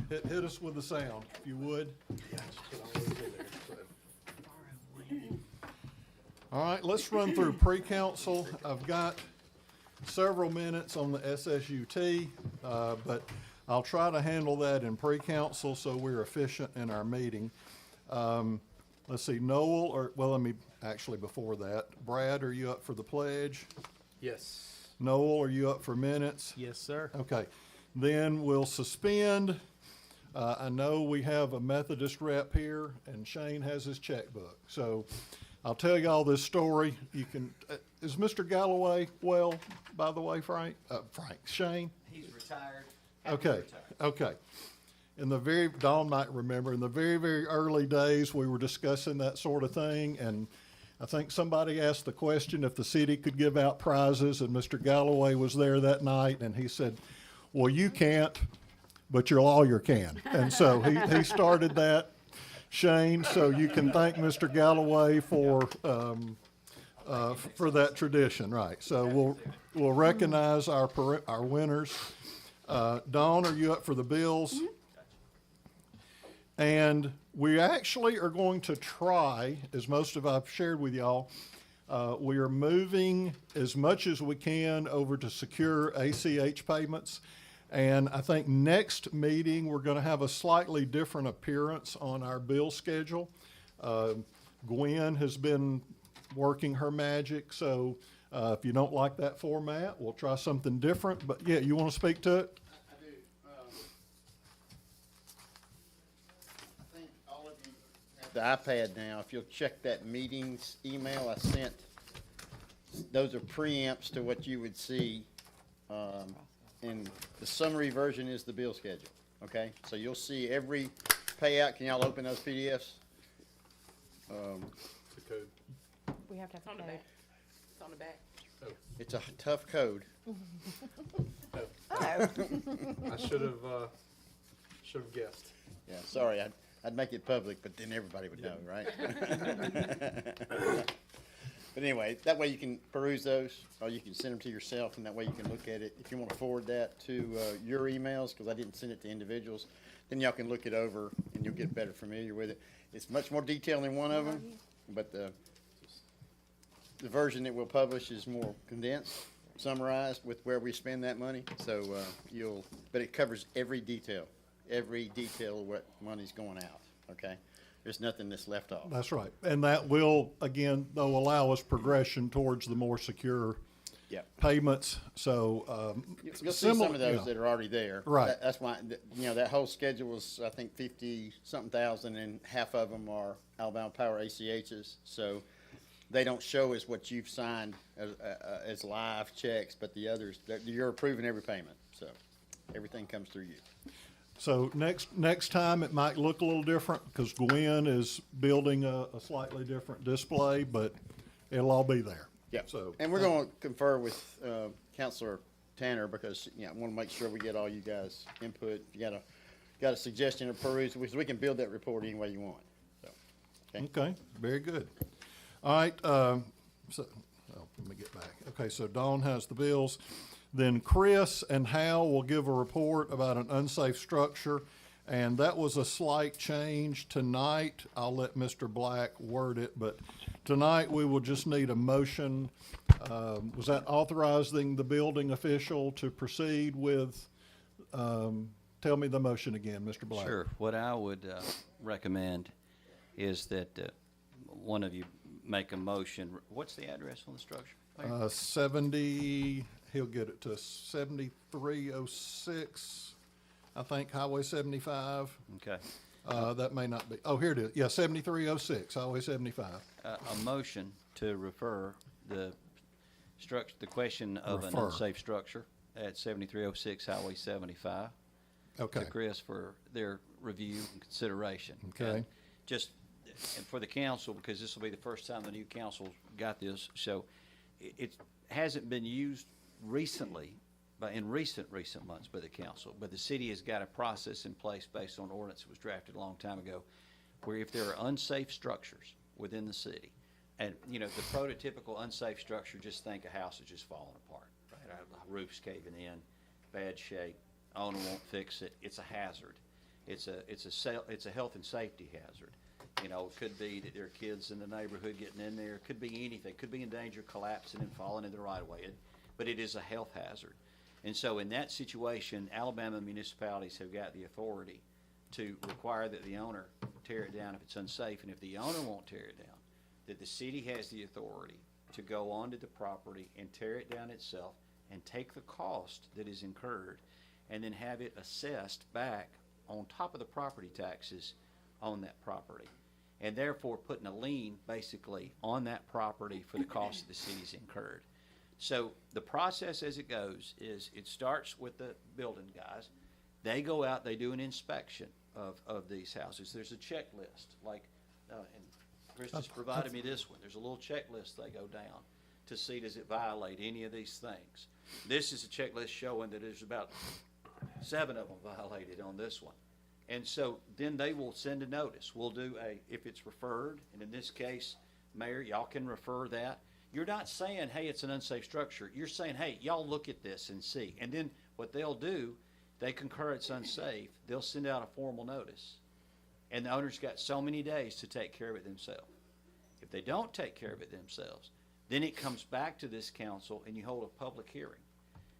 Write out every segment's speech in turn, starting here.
hit us with the sound, if you would. All right, let's run through pre-council. I've got several minutes on the SSUT, but I'll try to handle that in pre-council so we're efficient in our meeting. Let's see, actually before that, Brad, are you up for the pledge? Yes. Noel, are you up for minutes? Yes, sir. Okay, then we'll suspend. I know we have a Methodist rep here, and Shane has his checkbook. So I'll tell you all this story. You can, is Mr. Galloway well, by the way, Shane? He's retired. Okay, okay. Dawn might remember, in the very, very early days, we were discussing that sort of thing, and I think somebody asked the question if the city could give out prizes, and Mr. Galloway was there that night, and he said, well, you can't, but your lawyer can. And so he started that, Shane, so you can thank Mr. Galloway for that tradition, right? So we'll recognize our winners. Dawn, are you up for the bills? Mm-hmm. And we actually are going to try, as most of I've shared with y'all, we are moving as much as we can over to secure ACH payments. And I think next meeting, we're going to have a slightly different appearance on our bill schedule. Gwen has been working her magic, so if you don't like that format, we'll try something different. But yeah, you want to speak to it? I do. I think all of you have the iPad now. If you'll check that meetings email I sent, those are preamps to what you would see. And the summary version is the bill schedule, okay? So you'll see every payout. Can y'all open those PDFs? The code. We have to have It's on the a code. back. It's on the back. It's a tough code. Oh, I should have guessed. Yeah, sorry, I'd make it public, but then everybody would know, right? But anyway, that way you can peruse those, or you can send them to yourself, and that way you can look at it. If you want to forward that to your emails, because I didn't send it to individuals, then y'all can look it over, and you'll get better familiar with it. It's much more detailed than one of them, but the version that we'll publish is more condensed, summarized with where we spend that money. So but it covers every detail of what money's going out, okay? There's nothing that's left off. That's right. And that will, again, though, allow us progression towards the more secure Yep. payments. So, You'll see some of those that are already there. Right. That's why, that whole schedule was, I think, 50-something thousand, and half of them are Alabama Power ACHs. So they don't show as what you've signed as live checks, but the others, you're approving every payment. So everything comes through you. so next time it might look a little different because Gwen is building a slightly different display, but it'll all be there. Yeah. So, And we're going to confer with Counselor Tanner because, I want to make sure we get all you guys' input. If you got a suggestion or peruse, we can build that report any way you want. So, okay, very good. All right, let me get back. Okay, so Dawn has the bills. Then Chris and Hal will give a report about an unsafe structure, and that was a slight change tonight. I'll let Mr. Black word it, but tonight we will just need a motion. Was that authorizing the building official to proceed with, tell me the motion again, Mr. Black. Sure. What I would recommend is that one of you make a motion. What's the address on the structure? 70, he'll get it to 7306, I think, Highway 75. Okay. That may not be, oh, here it is. Yeah, 7306, Highway 75. A motion to refer the question of an Refer. unsafe structure at 7306 Highway 75 Okay, to Chris for their review and consideration. Okay. And just and for the council, because this will be the first time the new council got this, so it hasn't been used recently, in recent months by the council, but the city has got a process in place based on ordinance that was drafted a long time ago, where if there are unsafe structures within the city, and the prototypical unsafe structure, just think a house is just falling apart, right? A roof's caving in, bad shape, owner won't fix it, it's a hazard. it's a health and safety hazard. You know, it could be that there are kids in the neighborhood getting in there, it could be anything, it could be in danger of collapsing and falling in the right of way, but it is a health hazard. And so in that situation, Alabama municipalities have got the authority to require that the owner tear it down if it's unsafe, and if the owner won't tear it down, that the city has the authority to go onto the property and tear it down itself and take the cost that is incurred and then have it assessed back on top of the property taxes on that property. And therefore putting a lien basically on that property for the cost that the city's incurred. So the process as it goes is it starts with the building guys. They go out, they do an inspection of these houses. There's a checklist, like, and Chris just provided me this one. There's a little checklist they go down to see does it violate any of these things. This is a checklist showing that there's about 7 of them violated on this one. And so then they will send a notice. We'll do if it's referred, and in this case, Mayor, y'all can refer that. You're not saying, hey, it's an unsafe structure. You're saying, hey, y'all look at this and see. And then what they'll do, they concur it's unsafe, they'll send out a formal notice. And the owner's got so many days to take care of it themselves. If they don't take care of it themselves, then it comes back to this council and you hold a public hearing.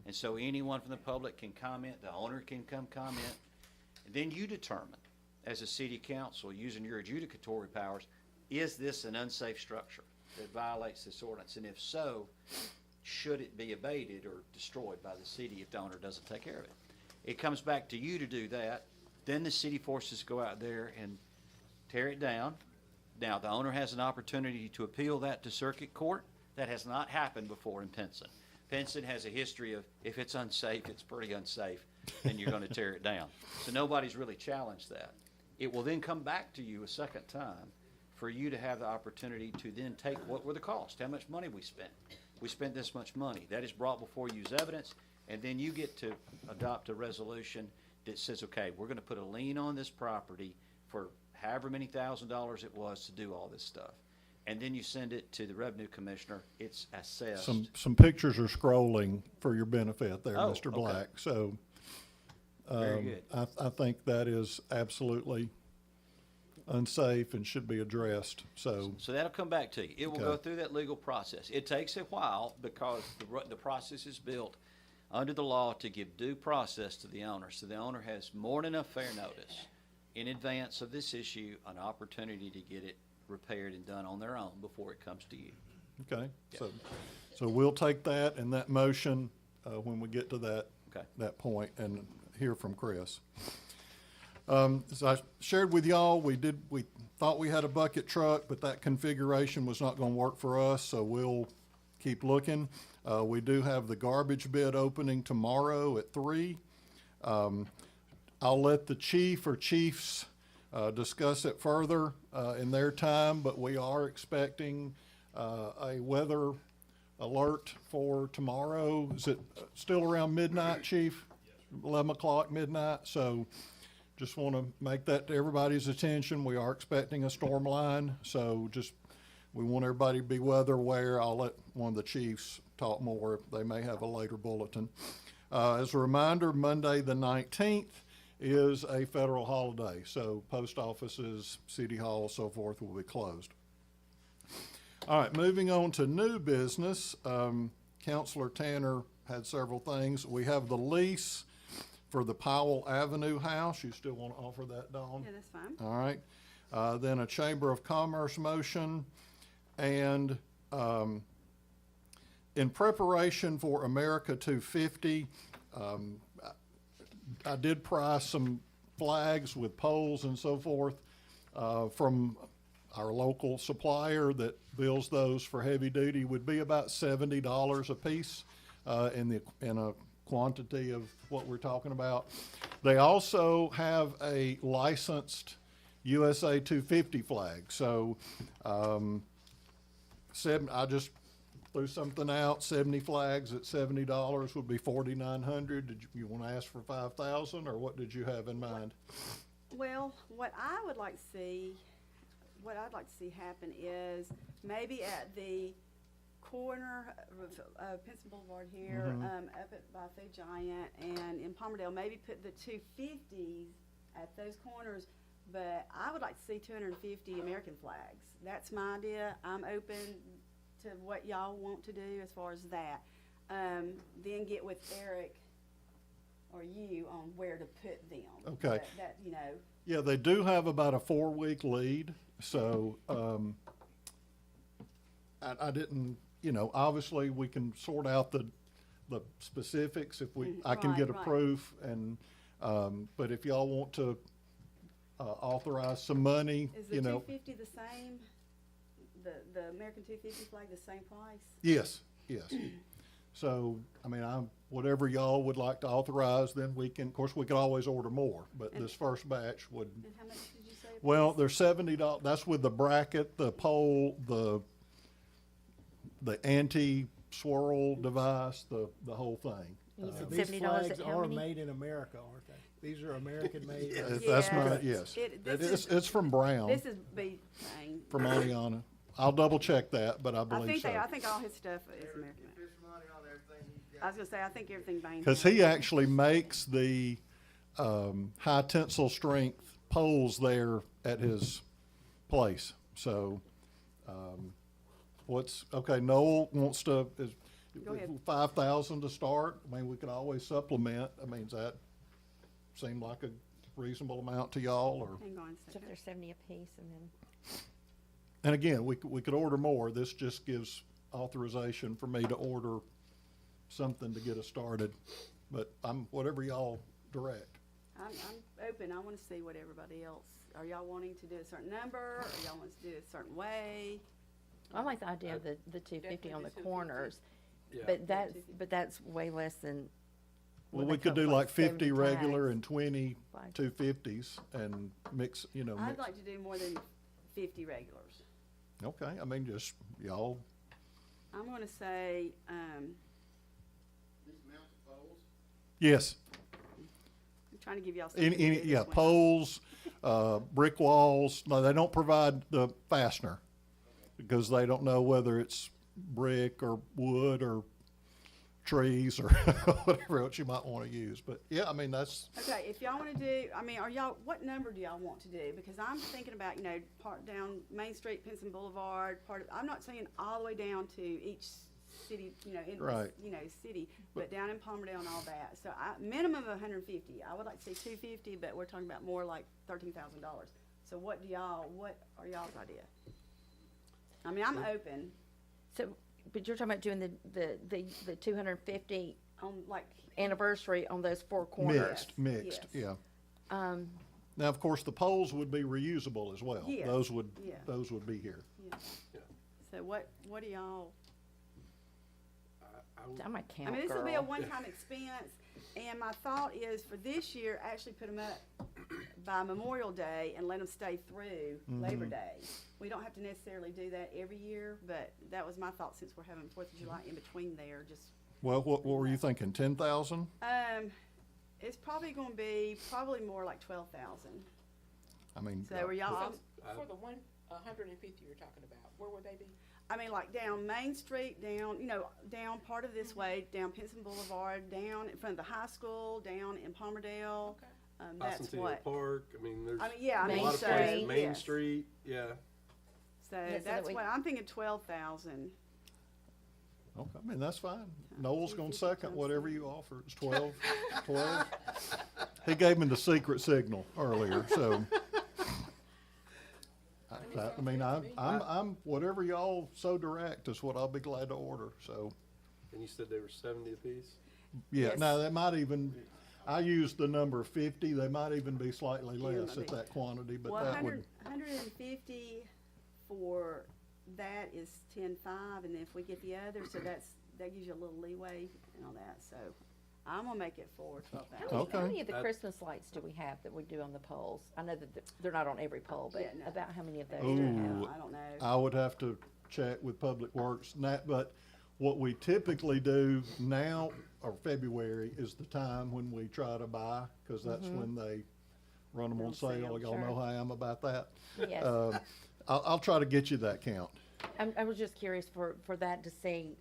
And so anyone from the public can comment, the owner can come comment, and then you determine, as a city council, using your adjudicatory powers, is this an unsafe structure that violates this ordinance? And if so, should it be abated or destroyed by the city if the owner doesn't take care of it? It comes back to you to do that. Then the city forces go out there and tear it down. Now, the owner has an opportunity to appeal that to circuit court. That has not happened before in Pinson. Pinson has a history of if it's unsafe, it's pretty unsafe, and you're going to tear it down. So nobody's really challenged that. It will then come back to you a second time for you to have the opportunity to then take what were the costs, how much money we spent. We spent this much money. That is brought before you as evidence, and then you get to adopt a resolution that says, okay, we're going to put a lien on this property for however many $1,000s it was to do all this stuff. And then you send it to the revenue commissioner. It's assessed. Some pictures are scrolling for your benefit there, Oh, Mr. okay. Black. So Very good. I think that is absolutely unsafe and should be addressed. So that'll come back to you. It will Okay. go through that legal process. It takes a while because the process is built under the law to give due process to the owner. So the owner has more than enough fair notice in advance of this issue, an opportunity to get it repaired and done on their own before it comes to you. okay, so we'll take that and that motion when we get to that Okay. that point and hear from Chris. As I shared with y'all, we thought we had a bucket truck, but that configuration was not going to work for us, so we'll keep looking. We do have the garbage bid opening tomorrow at 3. I'll let the chief or chiefs discuss it further in their time, but we are expecting a weather alert for tomorrow. Is it still around midnight, Chief? 11 o'clock, midnight? So just want to make that to everybody's attention. We are expecting a storm line, so we want everybody to be weather aware. I'll let one of the chiefs talk more. They may have a later bulletin. As a reminder, Monday the 19th is a federal holiday, so post offices, city hall, so forth will be closed. All right, moving on to new business. Councilor Tanner had several things. We have the lease for the Powell Avenue house. You still want to offer that, Dawn? Yeah, that's fine. All right. Then a Chamber of Commerce motion. And in preparation for America 250, I did price some flags with poles and so forth from our local supplier that bills those for heavy duty. Would be about $70 a piece in a quantity of what we're talking about. They also have a licensed USA 250 flag. So I just threw something out, 70 flags at $70 would be $4,900. Did you want to ask for 5,000 or what did you have in mind? Well, what I'd like to see happen is maybe at the corner of Pinson Boulevard here, up by Food Giant and in Palmerdale, maybe put the 250s at those corners, but I would like to see 250 American flags. That's my idea. I'm open to what y'all want to do as far as that. Then get with Eric or you on where to put them. Okay. That, you know, Yeah, they do have about a 4-week lead, so, I didn't, obviously, we can sort out the specifics if I can get a Right. proof and, but if y'all want to, authorize some money, is the 250 the same? The American 250 flag the same price? Yes, yes. So, I mean, whatever y'all would like to authorize, then we can, of course, we could always order more, but this first batch would, And how much did you say? it well, was? they're $70, that's with the bracket, the pole, the anti-swirl device, the whole thing. You said These $70 flags at how are made made in America, aren't they? These are American-made. That's my, Yes. yes. This It's from Brown, This is B thing. from Aliana. I'll double check that, but I I believe think so. I think all his stuff is American. I was gonna say, I think everything Bain. Because has. he actually makes the, high tensile strength poles there at his place. So, okay, Noel wants to, Go ahead. 5,000 to start. I mean, we could always supplement. I mean, does that seem like a reasonable amount to y'all, or? Hang on a So if second. they're 70 apiece and then, And again, we could order more. This just gives authorization for me to order something to get us started. But whatever y'all direct. I'm open. I wanna see what everybody else, are y'all wanting to do a certain number, or y'all want to do it a certain way? I like the idea of the 250 on the corners, Yeah. but that's way less than. Well, what we they could took, do like 50 70 regular tags. and 20 Flags. 250s and mix, mix. I'd like to do more than 50 regulars. Okay, I mean, just y'all, I'm gonna say, yes, I'm trying to give y'all something. to do this yeah, winter. poles, brick walls. No, they don't provide the fastener because they don't know whether it's brick or wood or trees or whatever else you might want to use. But yeah, I mean, that's, Okay, if y'all wanna do, I mean, what number do y'all want to do? Because I'm thinking about, part down Main Street, Pinson Boulevard, I'm not saying all the way down to each city, in Right. this, city, but down in Palmerdale and all that. So minimum of 150. I would like to say 250, but we're talking about more like $13,000. So what are y'all's idea? I mean, I'm open So, but you're talking about doing the 250 on like, anniversary on those 4 corners. mixed, yes. yeah. Now, of course, the poles would be reusable as well. Yes, Those would be here. yeah. So what do y'all? I'm a I count mean, this will be a girl. one-time expense, and my thought is for this year, actually put them up by Memorial Day and let them stay through Labor Day. We don't have to necessarily do that every year, but that was my thought since we're having 4th of July in between there, just, Well, what were you thinking, 10,000? it's probably gonna be more like 12,000. I mean, So are y'all, For the 150 you're talking about, where would they be? I mean, like down Main Street, down part of this way, down Pinson Boulevard, down in front of the high school, down in Palmerdale. Okay. That's Bicentennial what, Park, I mean, there's I mean, yeah, I a mean, lot of so, places, Main yes. Street, yeah. So Yeah, so that that's we- what, I'm thinking 12,000. okay, I mean, that's fine. Noel's gonna second whatever you offer. It's 12, 12. He gave me the secret signal earlier, so. I mean, I'm, whatever y'all so direct is what I'll be glad to order, so. And you said they were 70 apiece? Yeah, Yes. now, they might even, I used the number 50, they might even be slightly Yeah, less might at be. that quantity, but Well, that would, 150 for that is 10.5, and then if we get the other, so that gives you a little leeway and all that, so I'm gonna make it for How 12,000. many, how Okay. many of the That- Christmas lights do we have that we do on the poles? I know that they're not on every pole, but Yeah, no. about how many of those do Ooh. we have? I don't know. I would have to check with Public Works and that, but what we typically do now, or February, is the time when we try to buy, cause that's when they run them They're on on sale, sale. Y'all know sure. how I am about that. Yes. I'll try to get you that count. I was just curious for that to see.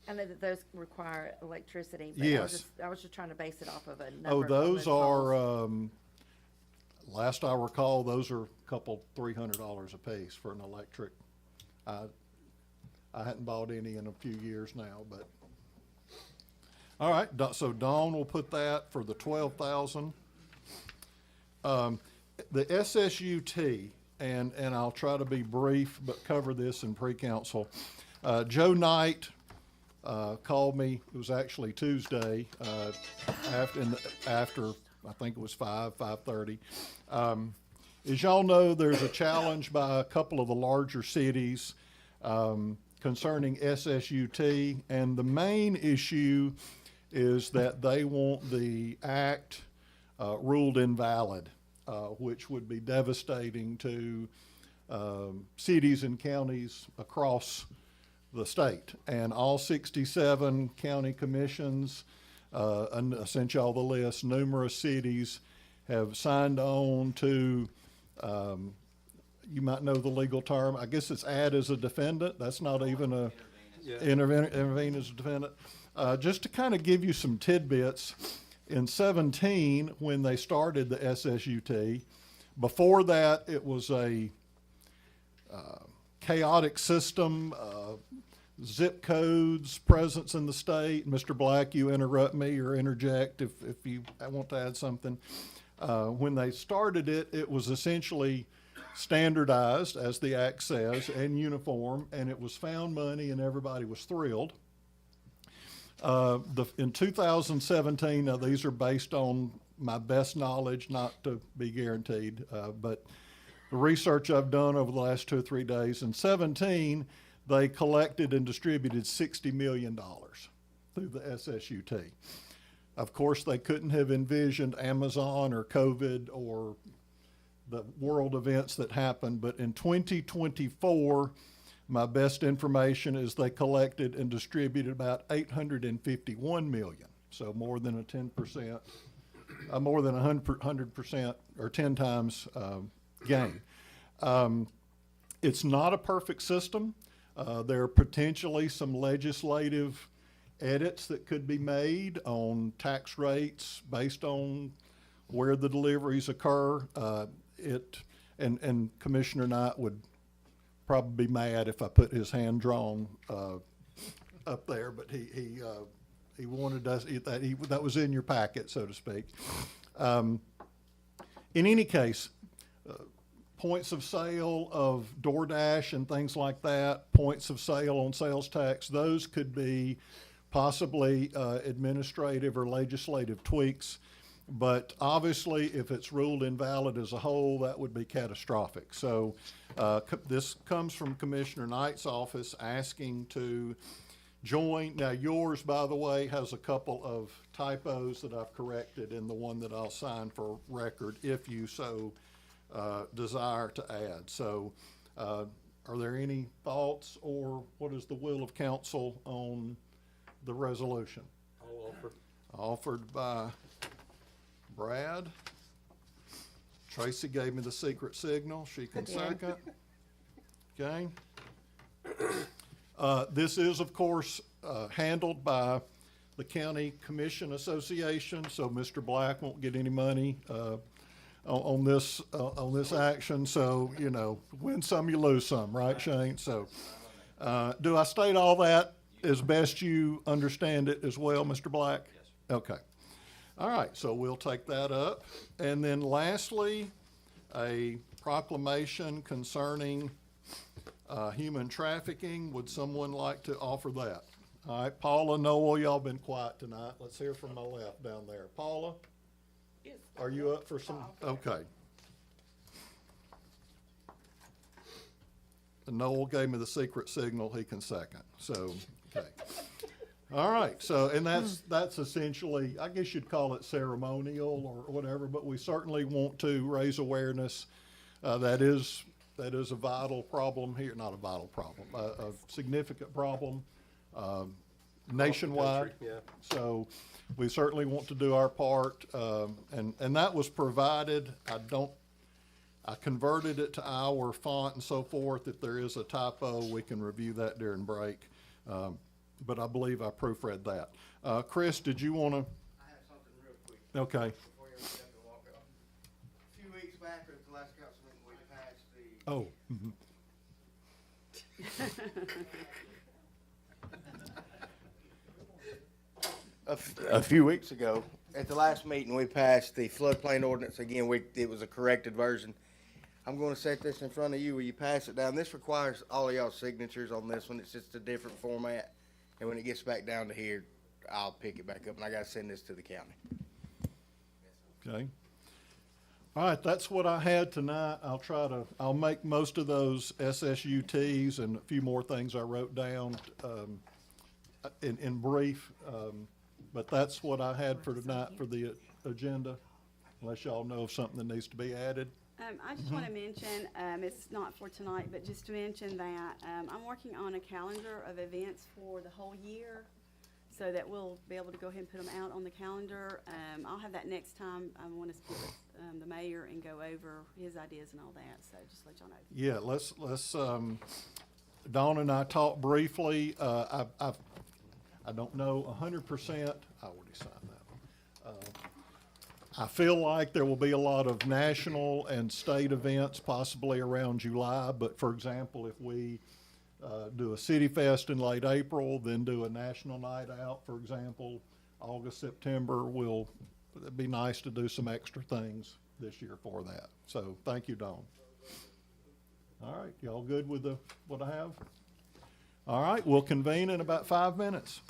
I know that those require electricity, but Yes. I was just trying to base it off of a number. Oh, on those poles. are, Last I recall, those are a couple, $300 a piece for an electric. I hadn't bought any in a few years now, but. All right, so Dawn will put that for the 12,000. The SSUT, and I'll try to be brief, but cover this in pre-council. Joe Knight called me, it was actually Tuesday, after I think it was 5:30. As y'all know, there's a challenge by a couple of the larger cities concerning SSUT, and the main issue is that they want the act ruled invalid, which would be devastating to cities and counties across the state. And all 67 county commissions, and I sent y'all the list, numerous cities have signed on to, you might know the legal term, I guess it's add as a defendant. That's not even a, Yeah. intervene as a defendant. Just to kind of give you some tidbits, in 17, when they started the SSUT, before that, it was a chaotic system, zip codes, presence in the state. Mr. Black, you interrupt me or interject if you want to add something. When they started it, it was essentially standardized, as the act says, and uniform, and it was found money and everybody was thrilled. In 2017, now these are based on my best knowledge, not to be guaranteed, but the research I've done over the last 2 or 3 days. In 17, they collected and distributed $60 million through the SSUT. Of course, they couldn't have envisioned Amazon or COVID or the world events that happened, but in 2024, my best information is they collected and distributed about 851 million. So more than a 10%, more than 100% or 10 times gain. It's not a perfect system. There are potentially some legislative edits that could be made on tax rates based on where the deliveries occur. And Commissioner Knight would probably be mad if I put his hand drawn up there, but he wanted us, that was in your packet, so to speak. In any case, points of sale of DoorDash and things like that, points of sale on sales tax, those could be possibly administrative or legislative tweaks. But obviously, if it's ruled invalid as a whole, that would be catastrophic. So this comes from Commissioner Knight's office asking to join. Now, yours, by the way, has a couple of typos that I've corrected in the one that I'll sign for record if you so desire to add. So are there any thoughts, or what is the will of council on the resolution? I'll offer. Offered by Brad. Tracy gave me the secret signal. She can second. Okay. This is, of course, handled by the County Commission Association, so Mr. Black won't get any money on this action. So, you know, win some, you lose some, right, Shane? So, do I state all that as best you understand it as well, Mr. Black? Yes. Okay. All right, so we'll take that up. And then lastly, a proclamation concerning human trafficking. Would someone like to offer that? All right, Paula, Noel, y'all been quiet tonight. Let's hear from my left down there. Paula, Yes. are you up for some? Okay. And Noel gave me the secret signal, he can second, so, okay. All right, so, and that's essentially, I guess you'd call it ceremonial or whatever, but we certainly want to raise awareness. That is a vital problem here, not a vital problem, a significant problem nationwide. Country, yeah. So we certainly want to do our part, and that was provided. I converted it to our font and so forth. If there is a typo, we can review that during break. But I believe I proofread that. Chris, did you want to? I have something real quick Okay. before you have to walk off. A few weeks back, or at the last council meeting, we passed the. Oh, mhm. A few weeks ago, at the last meeting, we passed the floodplain ordinance. Again, it was a corrected version. I'm gonna set this in front of you. Will you pass it down? This requires all of y'all's signatures on this one. It's just a different format. And when it gets back down to here, I'll pick it back up, and I gotta send this to the county. Okay. All right, that's what I had tonight. I'll make most of those SSUTs and a few more things I wrote down, in brief. But that's what I had for tonight for the agenda, unless y'all know of something that needs to be added. I just want to mention, it's not for tonight, but just to mention that, I'm working on a calendar of events for the whole year, so that we'll be able to go ahead and put them out on the calendar. I'll have that next time. I want to speak with, the mayor and go over his ideas and all that, so just let y'all know. Yeah, let's, Dawn and I talked briefly. I don't know 100%. I already signed that one. I feel like there will be a lot of national and state events possibly around July, but for example, if we do a City Fest in late April, then do a national night out, for example, August, September, it'd be nice to do some extra things this year for that. So thank you, Dawn. All right, y'all good with what I have? All right, we'll convene in about 5 minutes.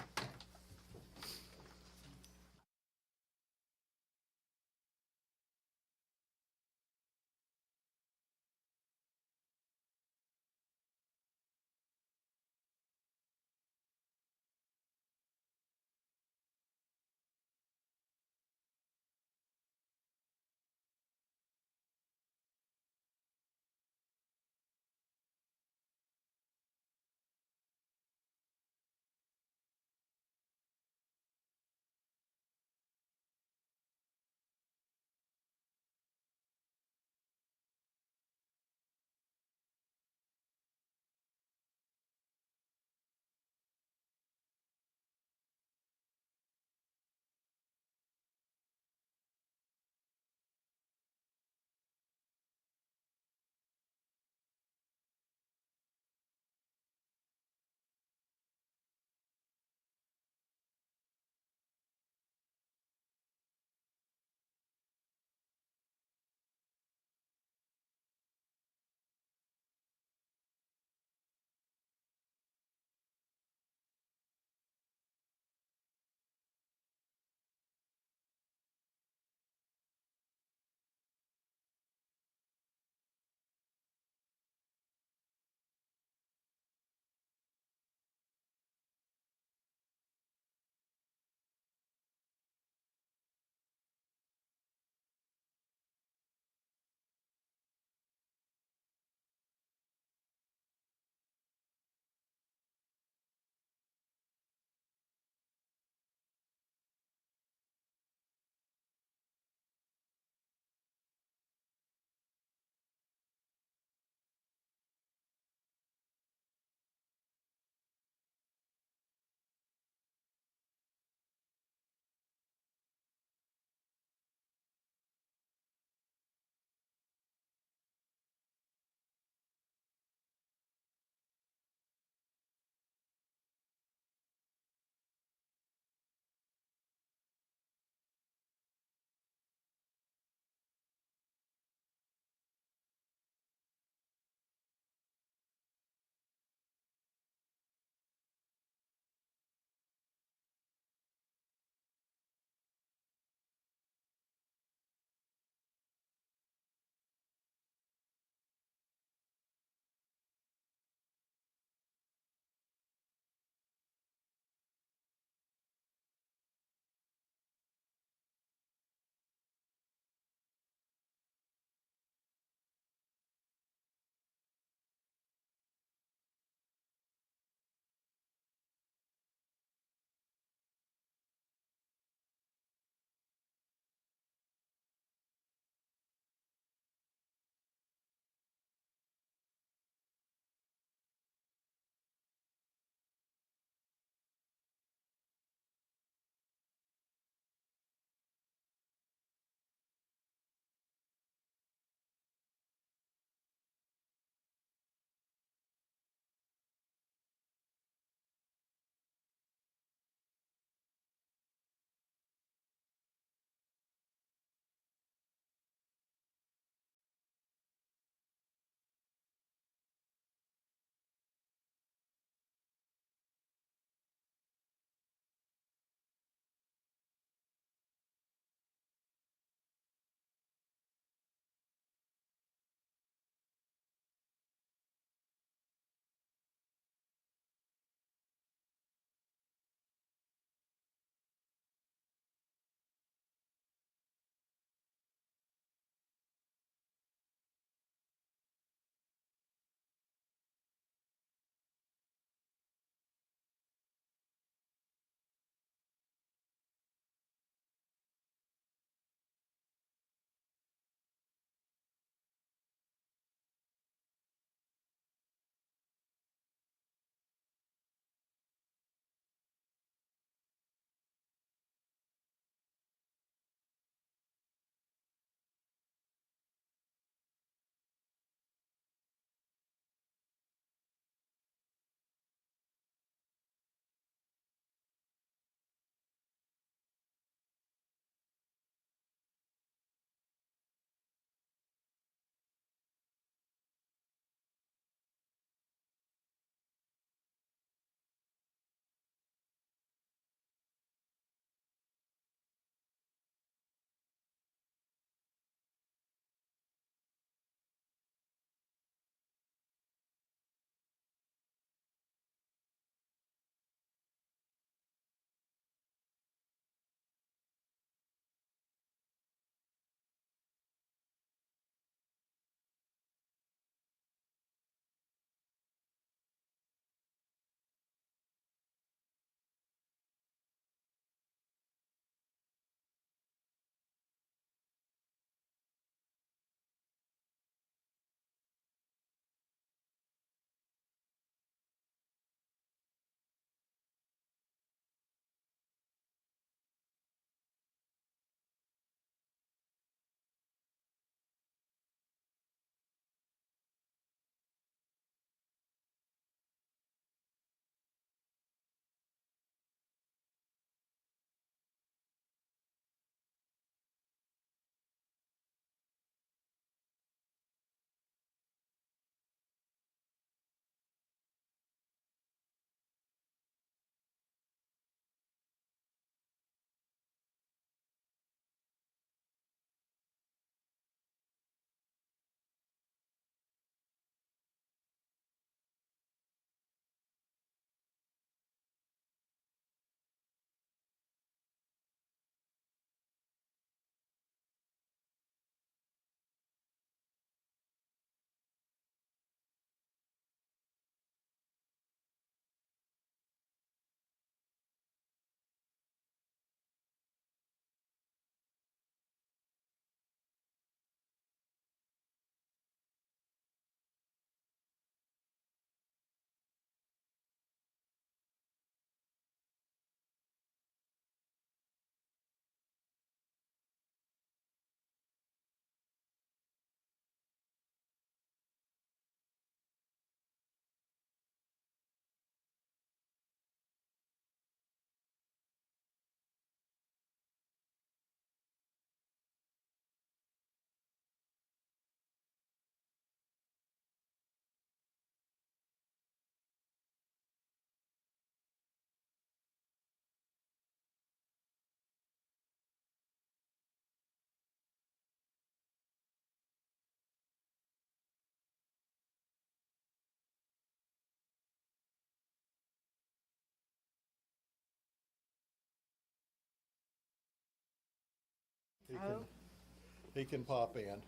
He can pop in.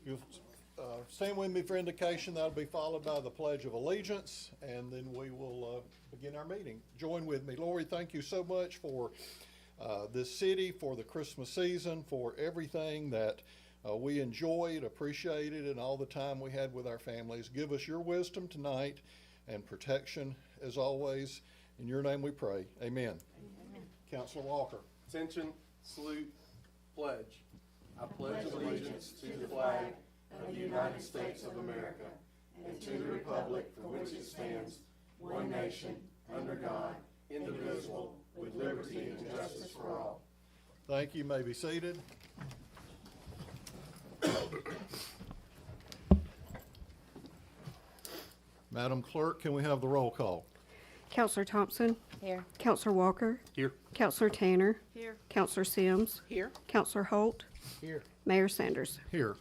You'll stand with me for indication. That'll be followed by the Pledge of Allegiance, and then we will begin our meeting. Join with me. Lori, thank you so much for this city, for the Christmas season, for everything that we enjoyed, appreciated, and all the time we had with our families. Give us your wisdom tonight and protection as always. In your name we pray. Amen. Counselor Walker. Attention, salute, pledge. I pledge allegiance to the flag of the United States of America and to the republic for which it stands, one nation, under God, indivisible, with liberty and justice for all. Thank you. You may be seated. Madam Clerk, can we have the roll call? Counselor Thompson, Here. Counselor Walker, Here. Counselor Tanner, Here. Counselor Sims, Here, Counselor Holt, Here. Mayor Sanders. Here.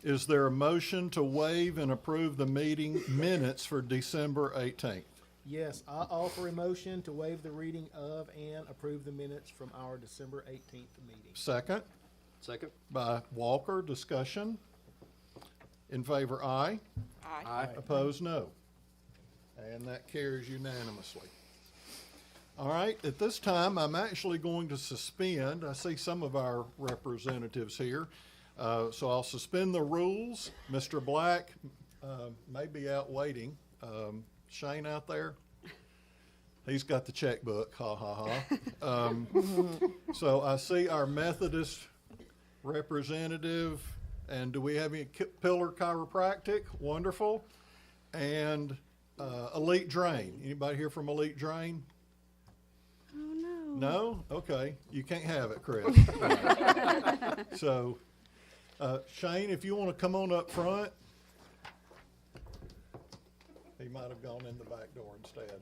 Is there a motion to waive and approve the meeting minutes for December 18th? Yes, I offer a motion to waive the reading of and approve the minutes from our December 18th meeting. Second Second. by Walker. Discussion. In favor, aye. aye. Aye. Opposed, no. And that carries unanimously. All right, at this time, I'm actually going to suspend, I see some of our representatives here, so I'll suspend the rules. Mr. Black may be out waiting. Shane out there? He's got the checkbook, ha ha ha. So I see our Methodist representative, and do we have any Pillar Chiropractic? Wonderful. And Elite Drain. Anybody here from Elite Drain? Oh, no. No? Okay. You can't have it, Chris. So, Shane, if you want to come on up front. He might have gone in the back door instead.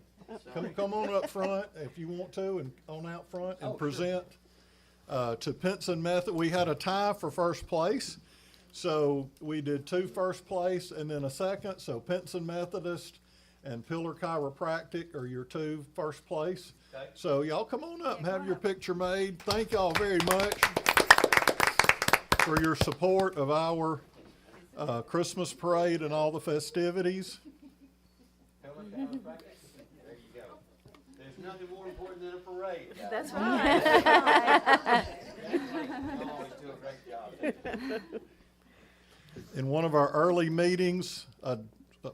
Come on up front if you want to, and on out front and present to Pinson Method. We had a tie for first place. So we did 2 first place and then a second. So Pinson Methodist and Pillar Chiropractic are your 2 first place. Okay. So y'all come on up and have your picture made. Thank y'all very much for your support of our Christmas parade and all the festivities. There you go. There's nothing more important than a parade. That's right. You always do a great job. In one of our early meetings,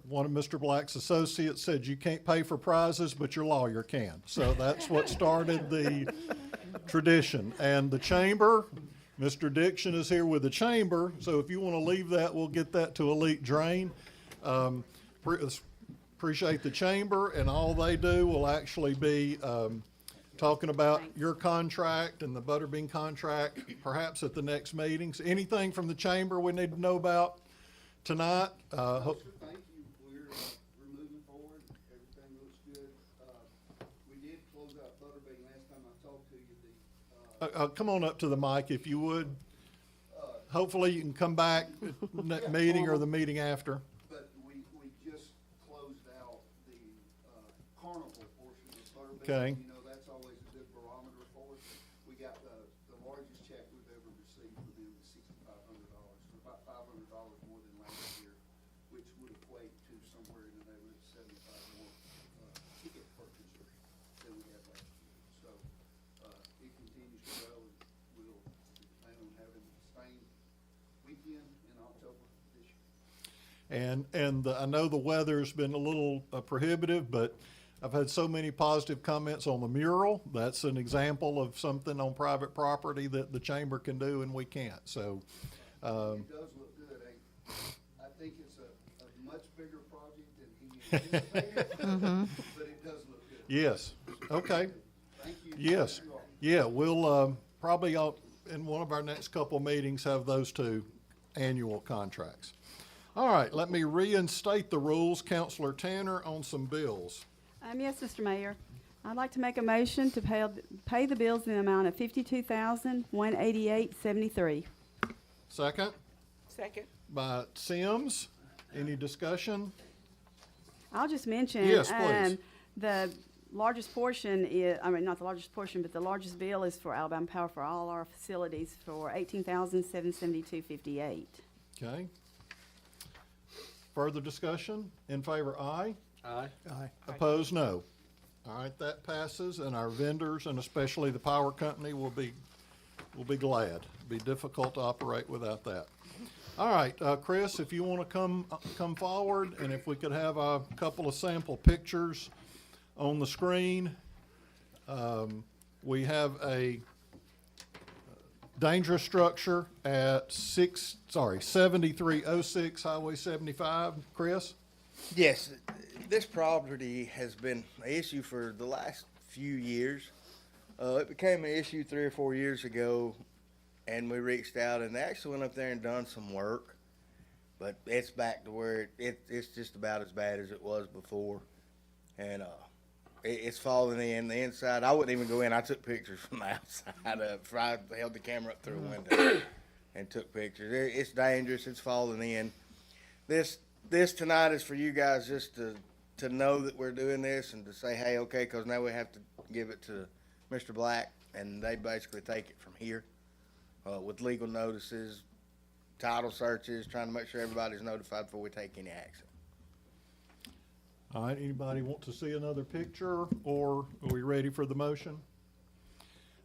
one of Mr. Black's associates said, "You can't pay for prizes, but your lawyer can." So that's what started the tradition. And the chamber, Mr. Dixon is here with the chamber, so if you want to leave that, we'll get that to Elite Drain. Appreciate the chamber, and all they do will actually be talking about your contract and the Butterbean contract, perhaps at the next meetings. Anything from the chamber we need to know about tonight? Thank you. We're moving forward. Everything looks good. We did close out Butterbean last time I talked to you. Come on up to the mic if you would. Hopefully you can come back next meeting or the meeting after. But we just closed out the carnival portion of Butterbean. Okay. You know, that's always a good barometer for us. We got the largest check we've ever received from them is $6,500, about $500 more than last year, which would equate to somewhere in the neighborhood of 75 more ticket purchasers than we had last year. So it continues to grow, and we'll plan on having the same weekend in October this year. And I know the weather's been a little prohibitive, but I've had so many positive comments on the mural. That's an example of something on private property that the chamber can do and we can't. So, It does look good. I think it's a much bigger project than he anticipated, but it does look good. yes, okay, Thank you. yes. Thank you all. Yeah, we'll probably in one of our next couple meetings have those 2 annual contracts. All right, let me reinstate the rules. Counselor Tanner on some bills. Yes, Mr. Mayor. I'd like to make a motion to pay the bills in the amount of $52,188.73. Second Second, by Sims. Any discussion? I'll just mention. Yes, please. largest portion is, I mean, not the largest portion, but the largest bill is for Alabama Power for all our facilities for $18,772.58. Okay. Further discussion? In favor, aye. Aye. Opposed, no. All right, that passes, and our vendors, and especially the power company, will be glad. Be difficult to operate without that. All right, Chris, if you want to come forward, and if we could have a couple of sample pictures on the screen. We have a dangerous structure at 7306 Highway 75. Chris? Yes, this property has been an issue for the last few years. It became an issue 3 or 4 years ago, and we reached out and they actually went up there and done some work. But it's back to where it's just about as bad as it was before. And it's falling in the inside. I wouldn't even go in. I took pictures from the outside. I held the camera up through a window and took pictures. It's dangerous. It's falling in. This tonight is for you guys just to know that we're doing this and to say, hey, okay, because now we have to give it to Mr. Black, and they basically take it from here with legal notices, title searches, trying to make sure everybody's notified before we take any action. All right, anybody want to see another picture, or are we ready for the motion?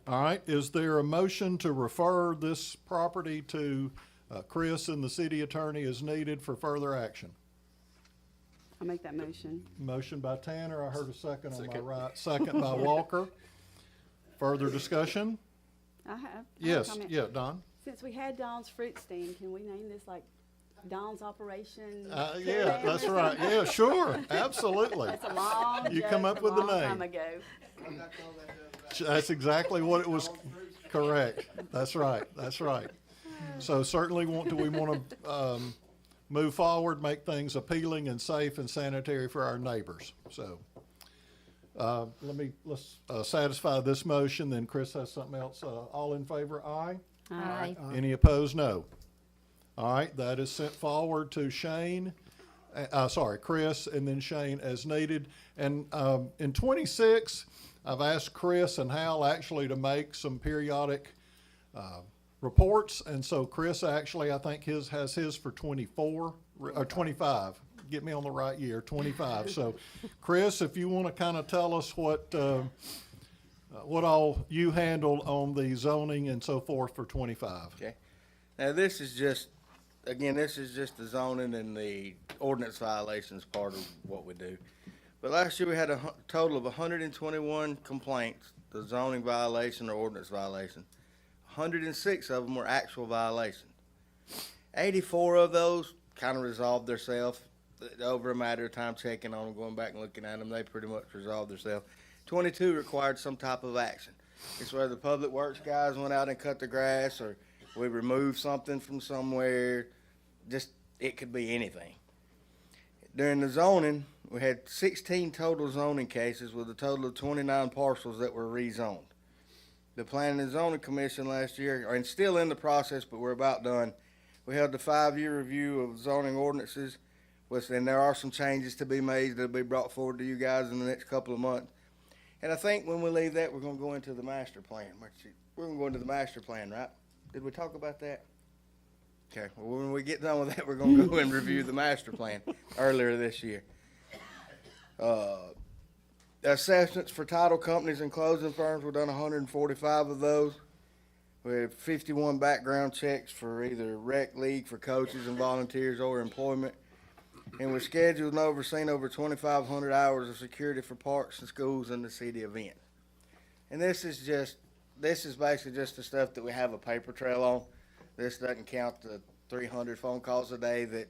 All right, is there a motion to refer this property to Chris and the city attorney as needed for further action? I'll make that motion. Motion by Tanner, I heard a second on my right, second by Walker. Further discussion? I have a Yes, comment. yeah, Don? Since we had Dawn's Fruit Stand, can we name this like Dawn's Operation? Yeah, that's right, yeah, sure, absolutely. That's a long You joke come up from with a the long name. time ago. That's exactly what it was, correct. That's right, that's right. So certainly do we want to move forward, make things appealing and safe and sanitary for our neighbors. So let's satisfy this motion, then Chris has something else. All in favor, aye? Aye. Any opposed, no. All right, that is sent forward to Shane, Chris, and then Shane as needed. And in 26, I've asked Chris and Hal actually to make some periodic reports, and so Chris actually, I think has his for 24 or 25. Get me on the right year, 25. So, Chris, if you want to kind of tell us what all you handled on the zoning and so forth for 25. Okay. Now, this is just the zoning and the ordinance violations part of what we do. But last year we had a total of 121 complaints, the zoning violation or ordinance violation. 106 of them were actual violations. 84 of those kind of resolved themselves over a matter of time, checking on them, going back and looking at them. They pretty much resolved themselves. 22 required some type of action. It's where the public works guys went out and cut the grass, or we removed something from somewhere. Just, it could be anything. During the zoning, we had 16 total zoning cases with a total of 29 parcels that were rezoned. The Planning and Zoning Commission last year, and still in the process, but we're about done, we held the 5-year review of zoning ordinances, and there are some changes to be made that'll be brought forward to you guys in the next couple of months. And I think when we leave that, we're gonna go into the master plan. We're gonna go into the master plan, right? Did we talk about that? Okay, well, when we get done with that, we're gonna go and review the master plan earlier this year. Assessments for title companies and closing firms, we've done 145 of those. We have 51 background checks for either rec league for coaches and volunteers or employment. And we scheduled and overseen over 2,500 hours of security for parks and schools and the city event. And this is basically just the stuff that we have a paper trail on. This doesn't count the 300 phone calls a day that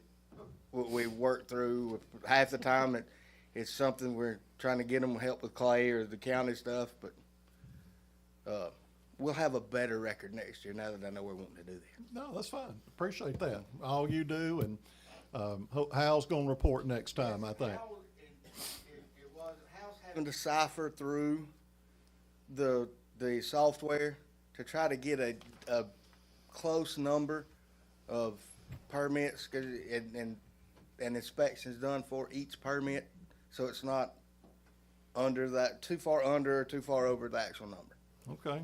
we work through. Half the time it's something we're trying to get them help with Clay or the county stuff, but we'll have a better record next year now that I know we're wanting to do that. No, that's fine. Appreciate that. All you do, and Hal's gonna report next time, I think. Hal's having to cipher through the software to try to get a close number of permits and inspections done for each permit, so it's not under that, too far under or too far over the actual number. Okay.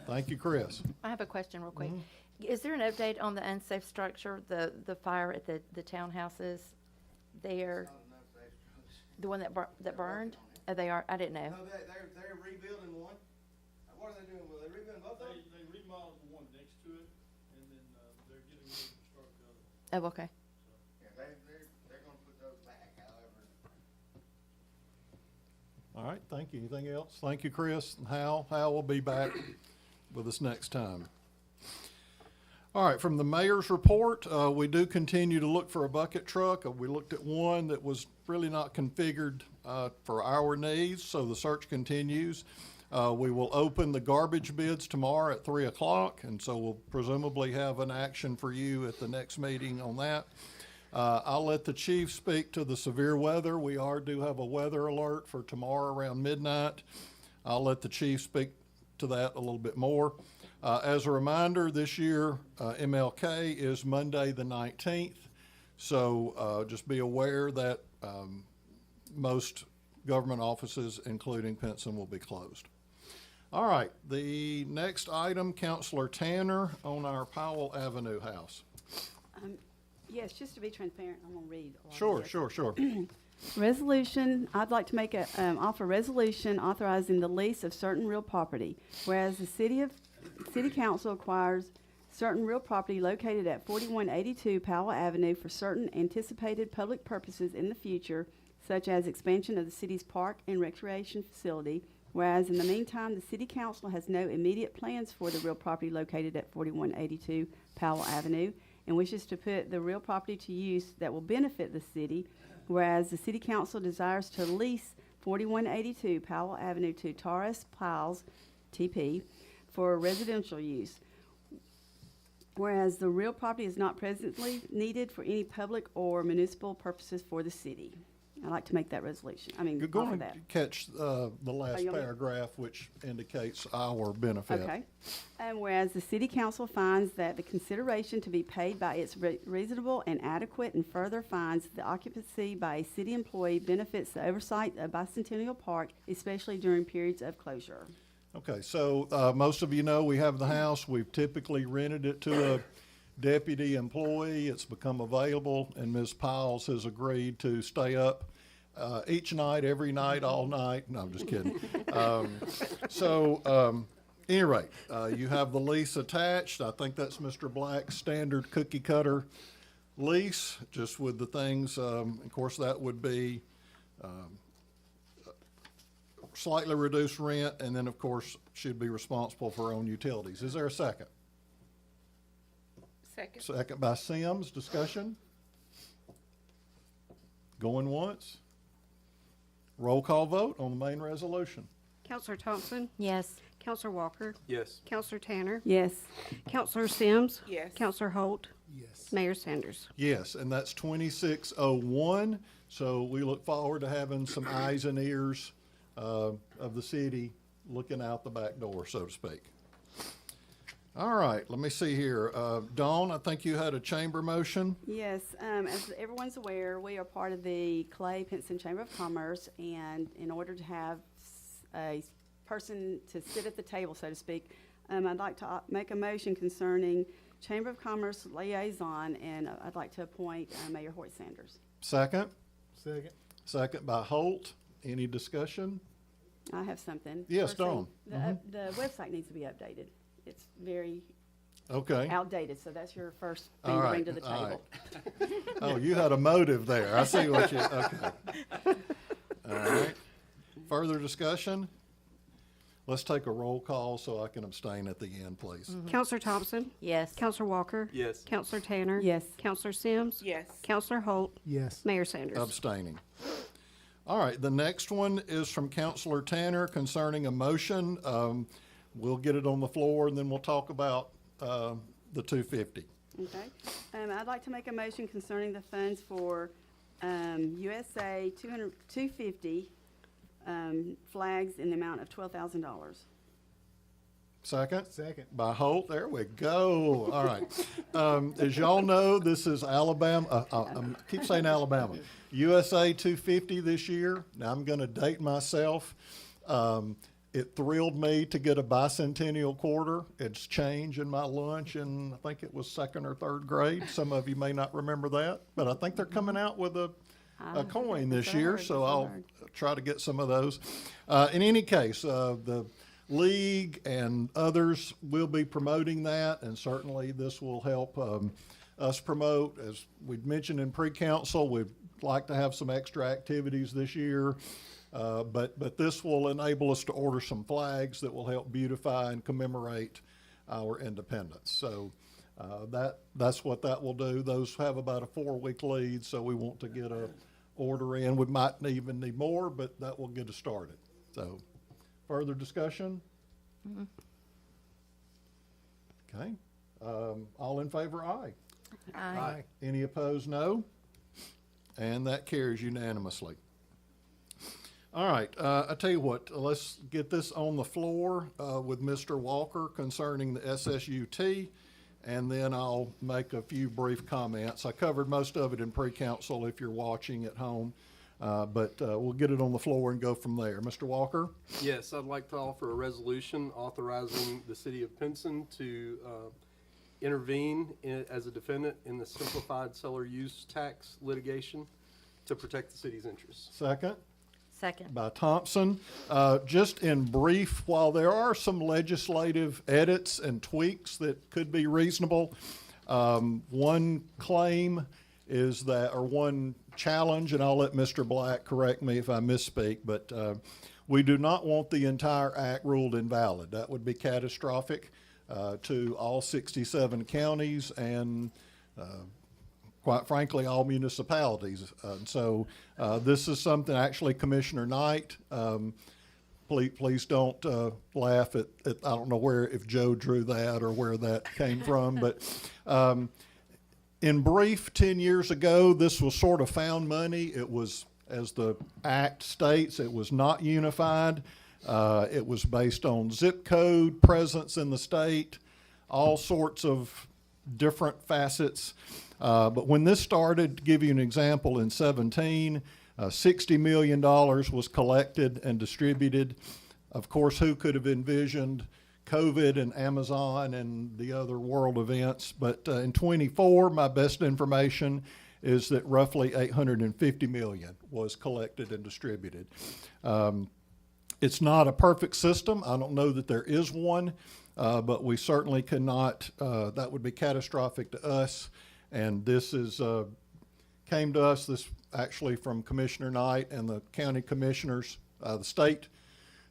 Thank you, Chris. I have a question real quick. Is there an update on the unsafe structure, the fire at the townhouses there? The one that burned? Oh, they are, I didn't know. No, they're rebuilding one. What are they doing? Will they rebuild both of them? They remodeled the one next to it, and then, they're getting ready to start the other. Oh, okay. Yeah, they're gonna put those back, however. All right, thank you. Anything else? Thank you, Chris. And Hal will be back with us next time. All right, from the mayor's report, we do continue to look for a bucket truck. We looked at one that was really not configured for our needs, so the search continues. We will open the garbage bids tomorrow at 3 o'clock, and so we'll presumably have an action for you at the next meeting on that. I'll let the chief speak to the severe weather. We do have a weather alert for tomorrow around midnight. I'll let the chief speak to that a little bit more. As a reminder, this year, MLK is Monday the 19th. So just be aware that most government offices, including Pinson, will be closed. All right, the next item, Councilor Tanner on our Powell Avenue house. Yes, just to be transparent, I'm gonna read. a lot of Sure, this. sure. Resolution, I'd like to make offer resolution authorizing the lease of certain real property. Whereas the City Council acquires certain real property located at 4182 Powell Avenue for certain anticipated public purposes in the future, such as expansion of the city's park and recreation facility. Whereas in the meantime, the City Council has no immediate plans for the real property located at 4182 Powell Avenue and wishes to put the real property to use that will benefit the city. Whereas the City Council desires to lease 4182 Powell Avenue to Taurus Piles, TP, for residential use. Whereas the real property is not presently needed for any public or municipal purposes for the city. I'd like to make that resolution, You're offer going that. to catch the last you want me- paragraph, which indicates our benefit. Okay. And whereas the City Council finds that the consideration to be paid by its reasonable and adequate, and further finds the occupancy by a city employee benefits the oversight of Bicentennial Park, especially during periods of closure. Okay, so most of you know we have the house. We've typically rented it to a deputy employee. It's become available, and Ms. Piles has agreed to stay up each night, every night, all night. No, I'm just kidding. Any rate, you have the lease attached. I think that's Mr. Black's standard cookie cutter lease, just with the things. Of course, that would be slightly reduced rent, and then, of course, should be responsible for her own utilities. Is there a second? Second. Second by Sims. Discussion? Going once? Roll call vote on the main resolution. Counselor Thompson? Yes. Counselor Walker? Yes. Counselor Tanner? Yes. Counselor Sims? Yes. Counselor Holt? Yes. Mayor Sanders? Yes, and that's 2601. So we look forward to having some eyes and ears of the city looking out the back door, so to speak. All right, let me see here. Dawn, I think you had a chamber motion. Yes, as everyone's aware, we are part of the Clay Pinson Chamber of Commerce, and in order to have a person to sit at the table, so to speak, I'd like to make a motion concerning Chamber of Commerce liaison, and I'd like to appoint Mayor Hoyt Sanders. Second? Second. Second by Holt. Any discussion? I have something. Yes, First thing, Dawn. The website needs to be updated. It's very Okay. outdated, so that's your first All thing to right, bring to the all table. Oh, you had a motive there. I see what you, okay. All right. Further discussion? Let's take a roll call so I can abstain at the end, please. Counselor Thompson? Yes. Counselor Walker? Yes. Counselor Tanner? Yes. Counselor Sims? Yes. Counselor Holt? Yes. Mayor Sanders? Abstaining. All right, the next one is from Counselor Tanner concerning a motion. We'll get it on the floor, and then we'll talk about the 250. Okay. I'd like to make a motion concerning the funds for USA 250 flags in the amount of $12,000. Second? Second. By Holt, there we go. All right. As y'all know, this is Alabama, I keep saying Alabama, USA 250 this year. Now, I'm gonna date myself. It thrilled me to get a bicentennial quarter. It's change in my lunch, and I think it was second or third grade. Some of you may not remember that, but I think they're coming out with a coin this year, so I'll try to get some of those. In any case, the league and others will be promoting that, and certainly this will help us promote. As we'd mentioned in pre-council, we'd like to have some extra activities this year. But this will enable us to order some flags that will help beautify and commemorate our independence. So that's what that will do. Those have about a 4-week lead, so we want to get a order in. We might even need more, but that will get us started. So further discussion? Okay. All in favor, aye. Aye. Any opposed, no. And that carries unanimously. All right, I tell you what, let's get this on the floor with Mr. Walker concerning the SSUT, and then I'll make a few brief comments. I covered most of it in pre-council if you're watching at home, but we'll get it on the floor and go from there. Mr. Walker? Yes, I'd like to offer a resolution authorizing the city of Pinson to intervene as a defendant in the simplified seller use tax litigation to protect the city's interests. Second? Second. By Thompson. Just in brief, while there are some legislative edits and tweaks that could be reasonable, one claim is that, or one challenge, and I'll let Mr. Black correct me if I misspeak, but we do not want the entire act ruled invalid. That would be catastrophic to all 67 counties and quite frankly, all municipalities. So this is something, actually, Commissioner Knight, please don't laugh at, I don't know if Joe drew that or where that came from, but in brief, 10 years ago, this was sort of found money. It was, as the act states, it was not unified. It was based on zip code, presence in the state, all sorts of different facets. But when this started, to give you an example, in 17, $60 million was collected and distributed. Of course, who could have envisioned COVID and Amazon and the other world events? But in 24, my best information is that roughly $850 million was collected and distributed. It's not a perfect system. I don't know that there is one, but we certainly cannot, that would be catastrophic to us. And this is, came to us, this actually from Commissioner Knight and the county commissioners, the state